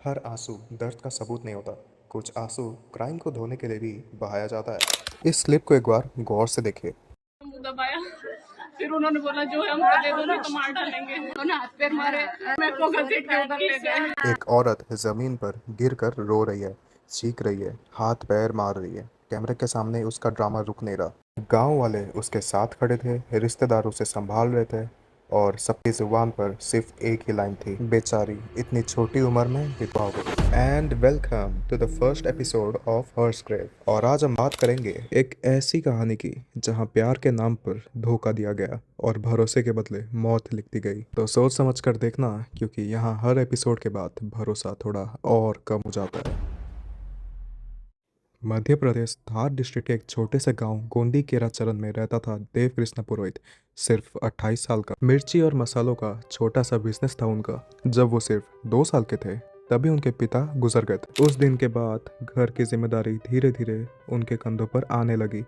हर आंसू दर्द का सबूत नहीं होता। कुछ आंसू क्राइम को धोने के लिए भी बहाया जाता है। इस क्लिप को एक बार गौर से देखिए। मुंह दबाया। फिर उन्होंने बोला जो है हमको दे दो नहीं तो मार डालेंगे। उन्होंने हाथ पैर मारे। मेरे को घसीट के उधर ले गए। एक औरत जमीन पर गिरकर रो रही है, चीख रही है, हाथ पैर मार रही है। कैमरे के सामने उसका ड्रामा रुक नहीं रहा। गांव वाले उसके साथ खड़े थे, रिश्तेदार उसे संभाल रहे थे और सबकी जुबान पर सिर्फ एक ही लाइन थी, बेचारी इतनी छोटी उम्र में विधवा हो गई। And welcome to the first episode of hers grave. और आज हम बात करेंगे एक ऐसी कहानी की जहां प्यार के नाम पर धोखा दिया गया और भरोसे के बदले मौत लिख दी गई। तो सोच समझ कर देखना, क्योंकि यहाँ हर एपिसोड के बाद भरोसा थोड़ा और कम हो जाता है। मध्य प्रदेश धार डिस्ट्रिक्ट के एक छोटे से गांव गोंदी केराचरण में रहता था देव कृष्ण पुरोहित। सिर्फ 28 साल का। मिर्ची और मसालों का छोटा सा बिजनेस था उनका। जब वो सिर्फ 2 साल के थे तभी उनके पिता गुजर गए थे। उस दिन के बाद घर की जिम्मेदारी धीरे धीरे उनके कंधों पर आने लगी।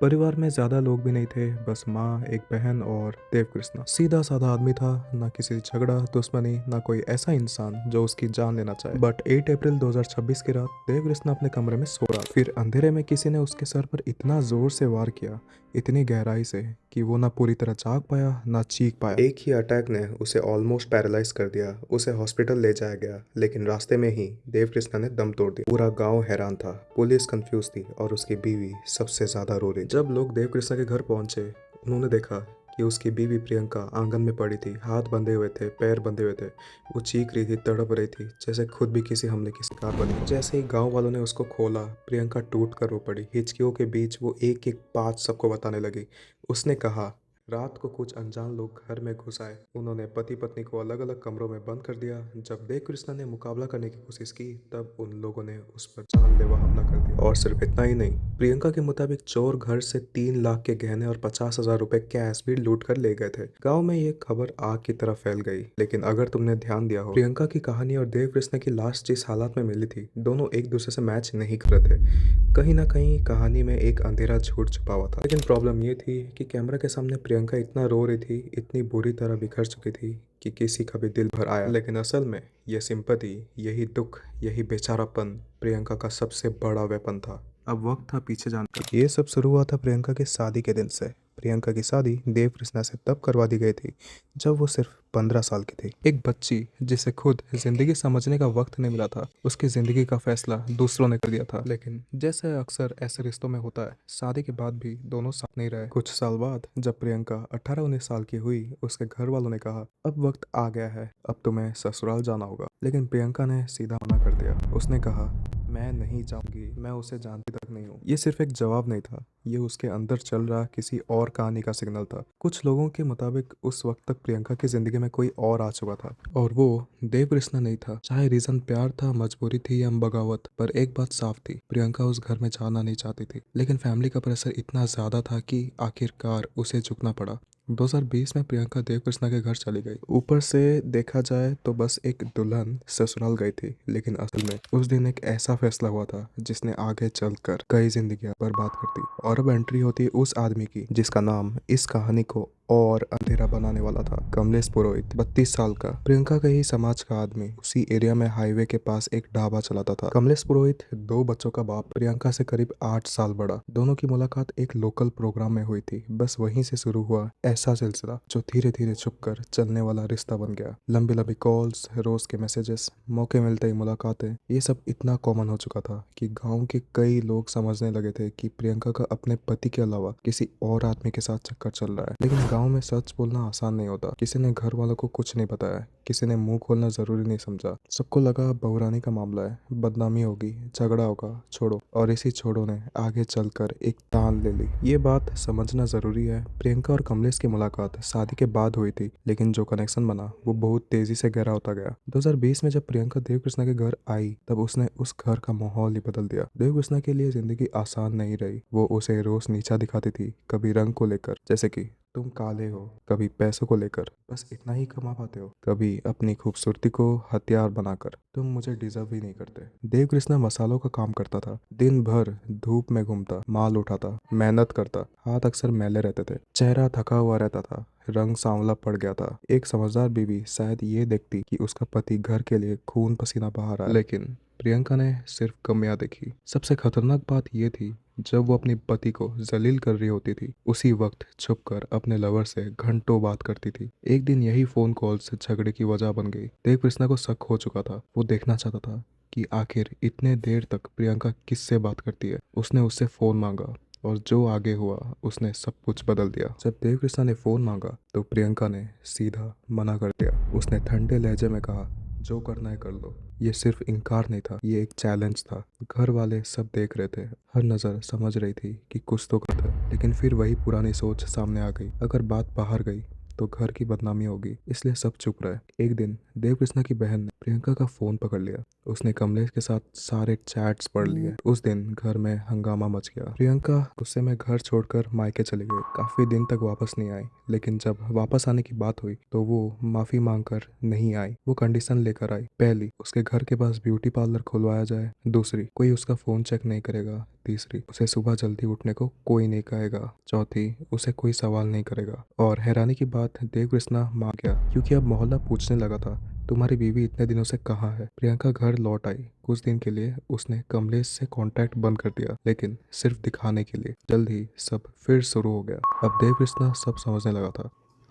परिवार में ज्यादा लोग भी नहीं थे, बस माँ, एक बहन और देव कृष्णा। सीधा साधा आदमी था, ना किसी से झगड़ा दुश्मनी, ना कोई ऐसा इंसान जो उसकी जान लेना चाहे। बट 8 अप्रैल 2026 की रात देव कृष्णा अपने कमरे में सो रहा। फिर अंधेरे में किसी ने उसके सर पर इतना जोर से वार किया, इतनी गहराई से कि वो ना पूरी तरह जाग पाया ना चीख पाया। एक ही अटैक ने उसे ऑलमोस्ट पैरालाइज कर दिया। उसे हॉस्पिटल ले जाया गया, लेकिन रास्ते में ही देव कृष्णा ने दम तोड़ दिया। पूरा गांव हैरान था, पुलिस कंफ्यूज थी और उसकी बीवी सबसे ज्यादा रो रही। जब लोग देव कृष्णा के घर पहुंचे, उन्होंने देखा कि उसकी बीवी प्रियंका आंगन में पड़ी थी। हाथ बंधे हुए थे, पैर बंधे हुए थे। वो चीख रही थी, तड़प रही थी, जैसे खुद भी किसी हमले की शिकार बनी। जैसे ही गांव वालों ने उसको खोला, प्रियंका टूट कर रो पड़ी। हिचकियों के बीच वो एक एक बात सबको बताने लगी। उसने कहा, रात को कुछ अनजान लोग घर में घुस आए। उन्होंने पति पत्नी को अलग अलग कमरों में बंद कर दिया। जब देव कृष्णा ने मुकाबला करने की कोशिश की, तब उन लोगों ने उस पर जानलेवा हमला कर दिया। और सिर्फ इतना ही नहीं, प्रियंका के मुताबिक चोर घर से 3 लाख के गहने और 50,000 रुपए कैश भी लूट कर ले गए थे। गांव में ये खबर आग की तरह फैल गई। लेकिन अगर तुमने ध्यान दिया हो, प्रियंका की कहानी और देव कृष्णा की लाश जिस हालात में मिली थी, दोनों एक दूसरे से मैच नहीं कर रहे थे। कहीं ना कहीं कहानी में एक अंधेरा झूठ छुपा हुआ था। लेकिन प्रॉब्लम ये थी कि कैमरा के सामने प्रियंका इतना रो रही थी, इतनी बुरी तरह बिखर चुकी थी कि किसी का भी दिल भर आया। लेकिन असल में यह सिंपैथी, यही दुख, यही बेचारापन प्रियंका का सबसे बड़ा वेपन था। अब वक्त था पीछे जाने का। ये सब शुरू हुआ था प्रियंका की शादी के दिन से। प्रियंका की शादी देव कृष्णा से तब करवा दी गई थी जब वो सिर्फ 15 साल की थी। एक बच्ची जिसे खुद जिंदगी समझने का वक्त नहीं मिला था, उसकी जिंदगी का फैसला दूसरों ने कर दिया था। लेकिन जैसे अक्सर ऐसे रिश्तों में होता है, शादी के बाद भी दोनों साथ नहीं रहे। कुछ साल बाद जब प्रियंका 18-19 साल की हुई, उसके घर वालों ने कहा, अब वक्त आ गया है, अब तुम्हें ससुराल जाना होगा। लेकिन प्रियंका ने सीधा मना कर दिया। उसने कहा, मैं नहीं जाऊंगी, मैं उसे जानती तक नहीं हूँ। ये सिर्फ एक जवाब नहीं था, ये उसके अंदर चल रहा किसी और कहानी का सिग्नल था। कुछ लोगों के मुताबिक उस वक्त तक प्रियंका की जिंदगी में कोई और आ चुका था, और वो देव कृष्णा नहीं था। चाहे रीजन प्यार था, मजबूरी थी या बगावत, पर एक बात साफ थी, प्रियंका उस घर में जाना नहीं चाहती थी। लेकिन फैमिली का प्रेशर इतना ज्यादा था कि आखिरकार उसे झुकना पड़ा। 2020 में प्रियंका देव कृष्णा के घर चली गई। ऊपर से देखा जाए तो बस एक दुल्हन ससुराल गई थी, लेकिन असल में उस दिन एक ऐसा फैसला हुआ था जिसने आगे चलकर कई जिंदगियां बर्बाद कर दी। और अब एंट्री होती है उस आदमी की जिसका नाम इस कहानी को और अंधेरा बनाने वाला था। कमलेश पुरोहित, 32 साल का, प्रियंका के ही समाज का आदमी। उसी एरिया में हाईवे के पास एक ढाबा चलाता था। कमलेश पुरोहित 2 बच्चों का बाप, प्रियंका से करीब 8 साल बड़ा। दोनों की मुलाकात एक लोकल प्रोग्राम में हुई थी। बस वहीं से शुरू हुआ ऐसा सिलसिला जो धीरे धीरे छुपकर चलने वाला रिश्ता बन गया। लंबी लंबी कॉल्स, रोज के मैसेजेस, मौके मिलते ही मुलाकातें, ये सब इतना कॉमन हो चुका था कि गांव के कई लोग समझने लगे थे कि प्रियंका का अपने पति के अलावा किसी और आदमी के साथ चक्कर चल रहा है। लेकिन गांव में सच बोलना आसान नहीं होता। किसी ने घर वालों को कुछ नहीं बताया, किसी ने मुंह खोलना जरूरी नहीं समझा। सबको लगा बहुरानी का मामला है, बदनामी होगी, झगड़ा होगा, छोड़ो। और इसी छोड़ो ने आगे चलकर एक तान ले ली। ये बात समझना जरूरी है। प्रियंका और कमलेश की मुलाकात शादी के बाद हुई थी, लेकिन जो कनेक्शन बना वो बहुत तेजी से गहरा होता गया। 2020 में जब प्रियंका देव कृष्णा के घर आई, तब उसने उस घर का माहौल ही बदल दिया। देव कृष्णा के लिए जिंदगी आसान नहीं रही। वो उसे रोज नीचा दिखाती थी, कभी रंग को लेकर, जैसे कि तुम काले हो, कभी पैसों को लेकर, बस इतना ही कमा पाते हो, कभी अपनी खूबसूरती को हथियार बनाकर। तुम मुझे डिजर्व ही नहीं करते। देव कृष्णा मसालों का काम करता था। दिन भर धूप में घूमता, माल उठाता, मेहनत करता। हाथ अक्सर मैले रहते थे, चेहरा थका हुआ रहता था, रंग सांवला पड़ गया था। एक समझदार बीवी शायद ये देखती कि उसका पति घर के लिए खून पसीना बहा रहा है, लेकिन प्रियंका ने सिर्फ कमियां देखी। सबसे खतरनाक बात यह थी, जब वो अपने पति को जलील कर रही होती थी, उसी वक्त छुपकर अपने लवर से घंटों बात करती थी। एक दिन यही फोन कॉल से झगड़े की वजह बन गई। देव कृष्णा को शक हो चुका था। वो देखना चाहता था कि आखिर इतने देर तक प्रियंका किससे बात करती है। उसने उससे फोन मांगा और जो आगे हुआ उसने सब कुछ बदल दिया। जब देव कृष्णा ने फोन मांगा तो प्रियंका ने सीधा मना कर दिया। उसने ठंडे लहजे में कहा, जो करना है कर लो। ये सिर्फ इनकार नहीं था, ये एक चैलेंज था। घर वाले सब देख रहे थे, हर नज़र समझ रही थी कि कुछ तो गलत है। लेकिन फिर वही पुरानी सोच सामने आ गई, अगर बात बाहर गई तो घर की बदनामी होगी, इसलिए सब चुप रहे। एक दिन देव कृष्णा की बहन ने प्रियंका का फोन पकड़ लिया। उसने कमलेश के साथ सारे चैट्स पढ़ लिए। उस दिन घर में हंगामा मच गया। प्रियंका गुस्से में घर छोड़कर मायके चली गई। काफी दिन तक वापस नहीं आई, लेकिन जब वापस आने की बात हुई तो वो माफी मांगकर नहीं आई। वो कंडीशन लेकर आई। पहली, उसके घर के पास ब्यूटी पार्लर खुलवाया जाए। दूसरी, कोई उसका फोन चेक नहीं करेगा। तीसरी, उसे सुबह जल्दी उठने को कोई नहीं कहेगा। चौथी, उसे कोई सवाल नहीं करेगा। और हैरानी की बात, देव कृष्णा मान गया, क्योंकि अब मोहल्ला पूछने लगा था, तुम्हारी बीवी इतने दिनों से कहाँ है। प्रियंका घर लौट आई। कुछ दिन के लिए उसने कमलेश से कांटेक्ट बंद कर दिया, लेकिन सिर्फ दिखाने के लिए। जल्द ही सब फिर शुरू हो गया। अब देव कृष्णा सब समझने लगा था।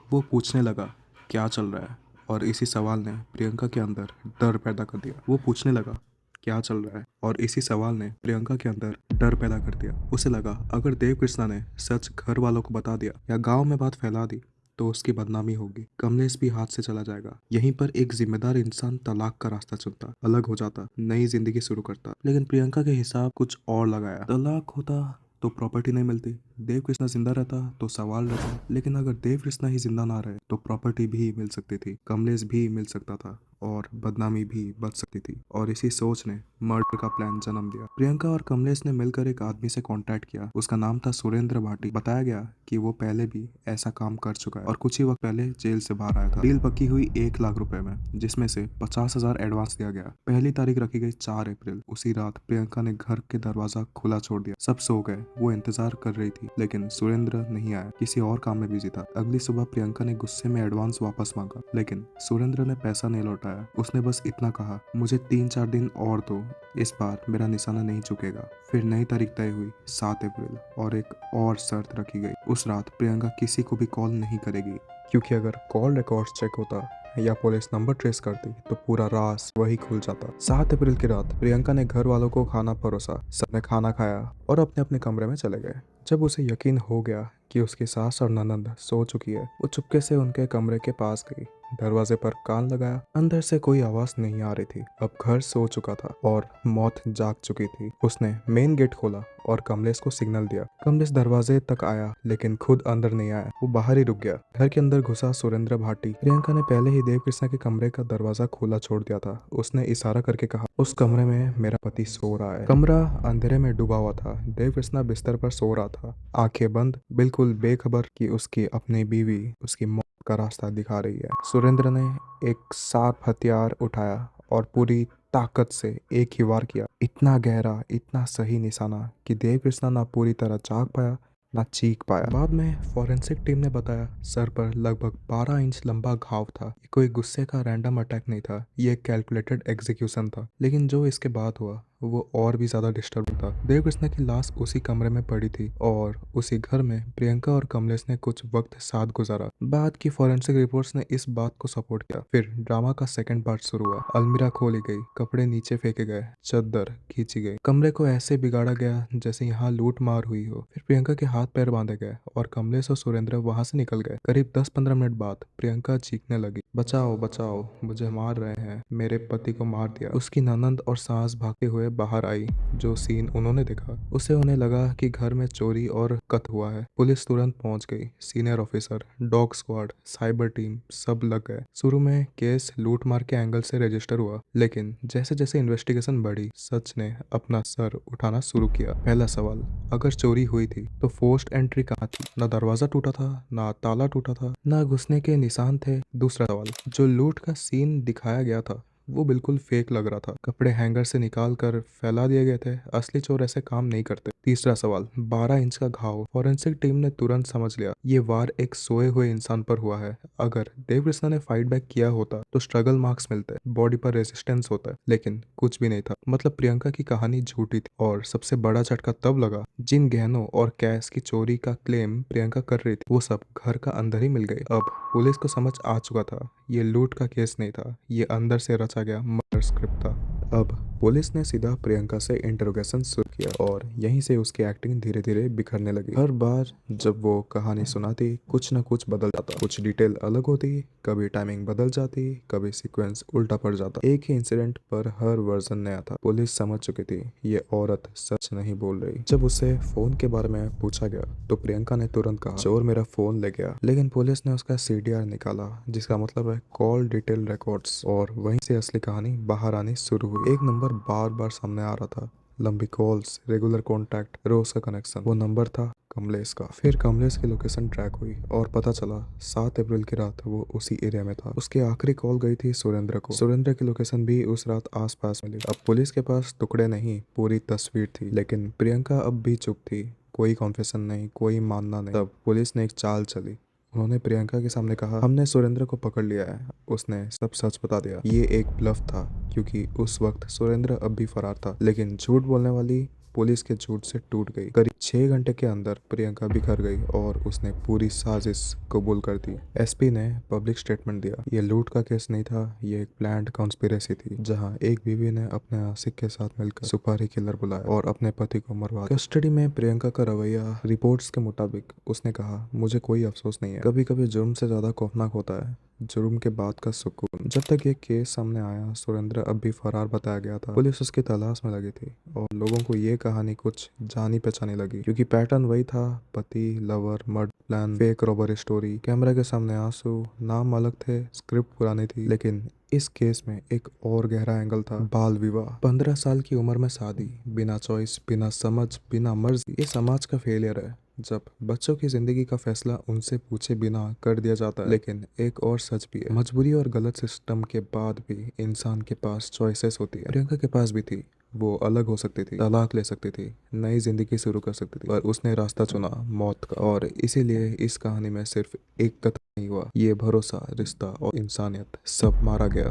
वो पूछने लगा, क्या चल रहा है। और इसी सवाल ने प्रियंका के अंदर डर पैदा कर दिया। वो पूछने लगा, क्या चल रहा है, और इसी सवाल ने प्रियंका के अंदर डर पैदा कर दिया। उसे लगा, अगर देव कृष्णा ने सच घर वालों को बता दिया या गांव में बात फैला दी तो उसकी बदनामी होगी। कमलेश भी हाथ से चला जाएगा। यहीं पर एक जिम्मेदार इंसान तलाक का रास्ता चुनता, अलग हो जाता, नई जिंदगी शुरू करता। लेकिन प्रियंका के हिसाब कुछ और लगाया। तलाक होता तो प्रॉपर्टी नहीं मिलती, देव कृष्णा जिंदा रहता तो सवाल रहता। लेकिन अगर देव कृष्णा ही जिंदा ना रहे तो प्रॉपर्टी भी मिल सकती थी, कमलेश भी मिल सकता था, और बदनामी भी बच सकती थी। और इसी सोच ने मर्डर का प्लान जन्म दिया। प्रियंका और कमलेश ने मिलकर एक आदमी से कांटेक्ट किया। उसका नाम था सुरेंद्र भाटी। बताया गया कि वो पहले भी ऐसा काम कर चुका है और कुछ ही वक्त पहले जेल से बाहर आया था। डील पक्की हुई 1 लाख रुपए में, जिसमें से 50,000 एडवांस दिया गया। पहली तारीख रखी गई 4 अप्रैल। उसी रात प्रियंका ने घर के दरवाजा खुला छोड़ दिया। सब सो गए। वो इंतजार कर रही थी, लेकिन सुरेंद्र नहीं आया, किसी और काम में बिजी था। अगली सुबह प्रियंका ने गुस्से में एडवांस वापस मांगा, लेकिन सुरेंद्र ने पैसा नहीं लौटाया। उसने बस इतना कहा, मुझे 3-4 दिन और दो, इस बार मेरा निशाना नहीं झुकेगा। फिर नई तारीख तय हुई, 7 अप्रैल, और एक और शर्त रखी गई। उस रात प्रियंका किसी को भी कॉल नहीं करेगी, क्योंकि अगर कॉल रिकॉर्ड चेक होता या पुलिस नंबर ट्रेस करती तो पूरा राज वही खुल जाता। 7 अप्रैल की रात प्रियंका ने घर वालों को खाना परोसा। सबने खाना खाया और अपने अपने कमरे में चले गए। जब उसे यकीन हो गया कि उसकी सास और ननंद सो चुकी है, वो चुपके से उनके कमरे के पास गई। दरवाजे पर कान लगाया। अंदर से कोई आवाज नहीं आ रही थी। अब घर सो चुका था और मौत जाग चुकी थी। उसने मेन गेट खोला और कमलेश को सिग्नल दिया। कमलेश दरवाजे तक आया, लेकिन खुद अंदर नहीं आया। वो बाहर ही रुक गया। घर के अंदर घुसा सुरेंद्र भाटी। प्रियंका ने पहले ही देव कृष्णा के कमरे का दरवाजा खुला छोड़ दिया था। उसने इशारा करके कहा, उस कमरे में मेरा पति सो रहा है। कमरा अंधेरे में डूबा हुआ था। देव कृष्णा बिस्तर पर सो रहा था, आंखें बंद, बिल्कुल बेखबर कि उसकी अपनी बीवी उसकी मौत का रास्ता दिखा रही है। सुरेंद्र ने एक शार्प हथियार उठाया और पूरी ताकत से एक ही वार किया। इतना गहरा, इतना सही निशाना कि देव कृष्णा ना पूरी तरह जाग पाया, ना चीख पाया। बाद में फॉरेंसिक टीम ने बताया, सर पर लगभग 12 इंच लंबा घाव था। ये कोई गुस्से का रैंडम अटैक नहीं था, ये एक कैलकुलेटेड एग्जीक्यूशन था। लेकिन जो इसके बाद हुआ वो और भी ज्यादा डिस्टर्बिंग था। देव कृष्णा की लाश उसी कमरे में पड़ी थी और उसी घर में प्रियंका और कमलेश ने कुछ वक्त साथ गुजारा। बाद की फॉरेंसिक रिपोर्ट्स ने इस बात को सपोर्ट किया। फिर ड्रामा का सेकंड पार्ट शुरू हुआ। अलमीरा खोली गई, कपड़े नीचे फेंके गए, चादर खींची गई, कमरे को ऐसे बिगाड़ा गया जैसे यहाँ लूट मार हुई हो। फिर प्रियंका के हाथ पैर बांधे गए और कमलेश और सुरेंद्र वहां से निकल गए। करीब 10-15 मिनट बाद प्रियंका चीखने लगी, बचाओ बचाओ, मुझे मार रहे हैं, मेरे पति को मार दिया। उसकी ननंद और सास भागते हुए हुए बाहर आई। जो सीन उन्होंने देखा उससे उन्हें लगा कि घर में चोरी और कत्ल हुआ है। पुलिस तुरंत पहुंच गई। Senior officer, dog squad, cyber team सब लग गए। शुरू में केस लूटमार के एंगल से रजिस्टर हुआ, लेकिन जैसे जैसे इन्वेस्टिगेशन बढ़ी सच ने अपना सर उठाना शुरू किया। पहला सवाल, अगर चोरी हुई थी तो फोर्स्ड एंट्री कहाँ थी? ना दरवाजा टूटा था, ना ताला टूटा था, ना घुसने के निशान थे। दूसरा सवाल, जो लूट का सीन दिखाया गया था वो बिल्कुल फेक लग रहा था। कपड़े हैंगर से निकाल कर फैला दिए गए थे। असली चोर ऐसे काम नहीं करते। तीसरा सवाल, 12 इंच का घाव। फॉरेंसिक टीम ने तुरंत समझ लिया ये वार एक सोए हुए इंसान पर हुआ है। अगर देवकृष्णा ने फाइट बैक किया होता तो स्ट्रगल मार्क्स मिलते, बॉडी पर रेजिस्टेंस होता, लेकिन कुछ भी नहीं था। मतलब प्रियंका की कहानी झूठी थी। और सबसे बड़ा झटका तब लगा जिन गहनों और कैश की चोरी का क्लेम प्रियंका कर रही थी वो सब घर का अंदर ही मिल गए। अब पुलिस को समझ आ चुका था ये लूट का केस नहीं था, ये अंदर से रचा गया मर्डर स्क्रिप्ट था। अब पुलिस ने सीधा प्रियंका से इंटरोगेशन शुरू किया और यहीं से उसकी एक्टिंग धीरे धीरे बिखरने लगी। हर बार जब वो कहानी सुनाती कुछ न कुछ बदल जाता। कुछ डिटेल अलग होती, कभी टाइमिंग बदल जाती, कभी सीक्वेंस उल्टा पड़ जाता। एक ही इंसिडेंट पर हर वर्जन नया था। पुलिस समझ चुकी थी ये औरत सच नहीं बोल रही। जब उससे फोन के बारे में पूछा गया तो प्रियंका ने तुरंत कहा चोर मेरा फोन ले गया। लेकिन पुलिस ने उसका सीडीआर निकाला, जिसका मतलब है कॉल डिटेल रिकॉर्ड्स, और वहीं से असली कहानी बाहर आनी शुरू हुई। एक नंबर बार बार सामने आ रहा था। लंबी कॉल्स, रेगुलर कॉन्टैक्ट, रोज का कनेक्शन। वो नंबर था कमलेश का। फिर कमलेश की लोकेशन ट्रैक हुई और पता चला 7 अप्रैल की रात वो उसी एरिया में था। उसकी आखिरी कॉल गई थी सुरेंद्र को। सुरेंद्र की लोकेशन भी उस रात आसपास मिली। अब पुलिस के पास टुकड़े नहीं पूरी तस्वीर थी, लेकिन प्रियंका अब भी चुप थी। कोई कॉन्फेशन नहीं, कोई मानना नहीं। तब पुलिस ने एक चाल चली। उन्होंने प्रियंका के सामने कहा हमने सुरेंद्र को पकड़ लिया है। उसने सब सच बता दिया। ये एक ब्लफ था क्योंकि उस वक्त सुरेंद्र अब भी फरार था। लेकिन झूठ बोलने वाली पुलिस के झूठ से टूट गई। करीब 6 घंटे के अंदर प्रियंका बिखर गई और उसने पूरी साजिश कबूल कर दी। एसपी ने पब्लिक स्टेटमेंट दिया ये लूट का केस नहीं था, ये एक प्लान्ड कॉन्स्पिरेसी थी जहां एक बीवी ने अपने आशिक के साथ मिलकर सुपारी किलर बुलाया और अपने पति को मरवा दिया। कस्टडी में प्रियंका का रवैया रिपोर्ट्स के मुताबिक उसने कहा मुझे कोई अफसोस नहीं है। कभी कभी जुर्म से ज्यादा खौफनाक होता है जुर्म के बाद का सुकून। जब तक ये केस सामने आया सुरेंद्र अब भी फरार बताया गया था। पुलिस उसकी तलाश में लगी थी और लोगों को ये कहानी कुछ जानी पहचानी लगी क्योंकि पैटर्न वही था, पति, lover, murder plan, fake robbery story, camera के सामने आंसू। नाम अलग थे, स्क्रिप्ट पुरानी थी, लेकिन इस केस में एक और गहरा एंगल था, बाल विवाह। 15 साल की उम्र में शादी, बिना चॉइस, बिना समझ, बिना मर्जी। ये समाज का फेलियर है जब बच्चों की जिंदगी का फैसला उनसे पूछे बिना कर दिया जाता है। लेकिन एक और सच भी है, मजबूरी और गलत सिस्टम के बाद भी इंसान के पास चॉइसेस होती है। प्रियंका के पास भी थी। वो अलग हो सकती थी, तलाक ले सकती थी, नई जिंदगी शुरू कर सकती थी, पर उसने रास्ता चुना मौत का। और इसीलिए इस कहानी में सिर्फ एक कत्ल नहीं हुआ, ये भरोसा, रिश्ता और इंसानियत सब मारा गया।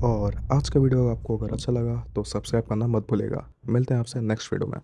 और आज का वीडियो आपको अगर अच्छा लगा तो सब्सक्राइब करना मत भूलेगा। मिलते हैं आपसे नेक्स्ट वीडियो में।